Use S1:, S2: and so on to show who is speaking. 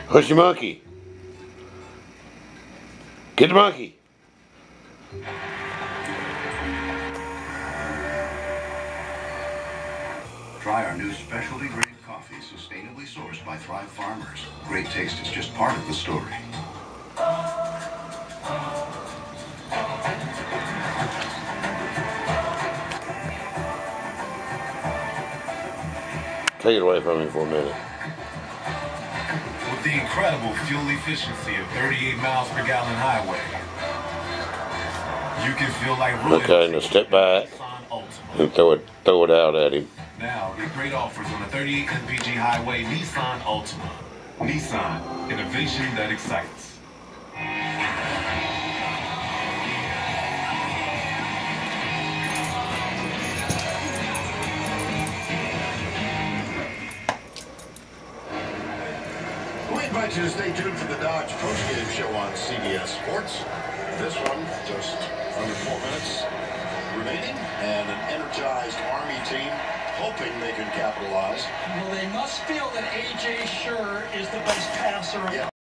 S1: Push your monkey. Get the monkey.
S2: Try our new specialty grade coffee, sustainably sourced by Thrive Farmers. Great taste is just part of the story.
S1: Take it away from me for a minute.
S3: With the incredible fuel efficiency of 38 miles per gallon highway, you can feel like royalty.
S1: Okay, now step back and throw it out at him.
S3: Now get great offers on the 38 mpg highway Nissan Altima. Nissan, innovation that excites.
S4: We invite you to stay tuned for the Dodge postgame show on CBS Sports. This one, just under 4 minutes remaining, and an energized Army team hoping they can capitalize.
S5: Well, they must feel that A.J. Sure is the best passer. Yeah.